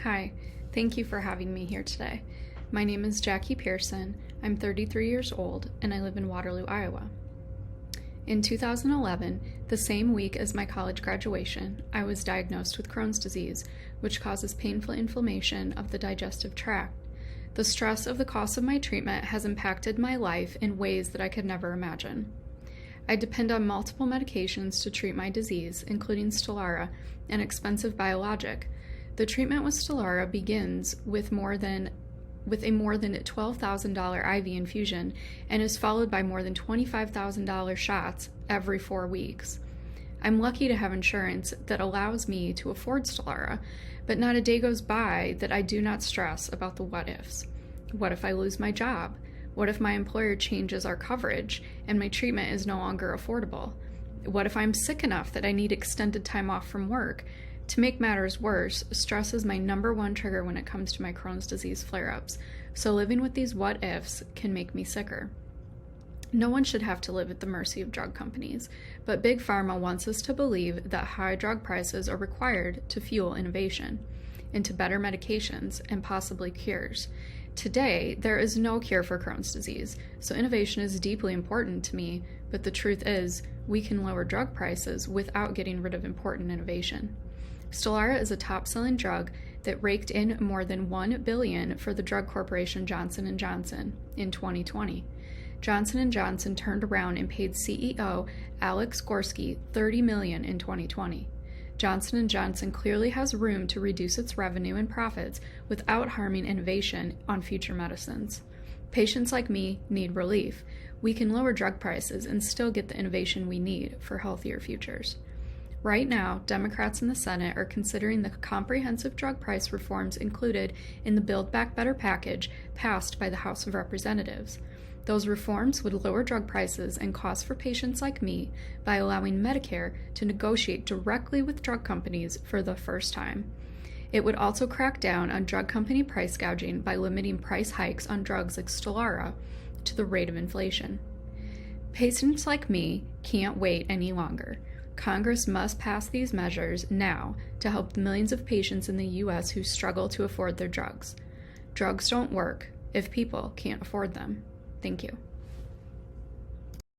Hi, thank you for having me here today. My name is Jacquie Perrson. I'm 33 years old and I live in Waterloo, Iowa. In 2011, the same week as my college graduation, I was diagnosed with Crohn's disease, which causes painful inflammation of the digestive tract. The stress of the cost of my treatment has impacted my life in ways that I could never imagine. I depend on multiple medications to treat my disease, including Stelara, an expensive biologic. The treatment with Stelara begins with a more than $12,000 IV infusion and is followed by more than $25,000 shots every 4 weeks. I'm lucky to have insurance that allows me to afford Stelara, but not a day goes by that I do not stress about the what-ifs. What if I lose my job? What if my employer changes our coverage and my treatment is no longer affordable? What if I'm sick enough that I need extended time off from work? To make matters worse, stress is my number one trigger when it comes to my Crohn's disease flare-ups, so living with these what-ifs can make me sicker. No one should have to live at the mercy of drug companies, but Big Pharma wants us to believe that high drug prices are required to fuel innovation into better medications and possibly cures. Today, there is no cure for Crohn's disease, so innovation is deeply important to me, but the truth is, we can lower drug prices without getting rid of important innovation. Stelara is a top-selling drug that raked in more than $1 billion for the drug corporation Johnson & Johnson in 2020. Johnson & Johnson turned around and paid CEO Alex Gorsky $30 million in 2020. Johnson & Johnson clearly has room to reduce its revenue and profits without harming innovation on future medicines. Patients like me need relief. We can lower drug prices and still get the innovation we need for healthier futures. Right now, Democrats in the Senate are considering the comprehensive drug price reforms included in the Build Back Better package passed by the House of Representatives. Those reforms would lower drug prices and costs for patients like me by allowing Medicare to negotiate directly with drug companies for the first time. It would also crack down on drug company price gouging by limiting price hikes on drugs like Stelara to the rate of inflation. Patients like me can't wait any longer. Congress must pass these measures now to help the millions of patients in the U.S. who struggle to afford their drugs. Drugs don't work if people can't afford them. Thank you.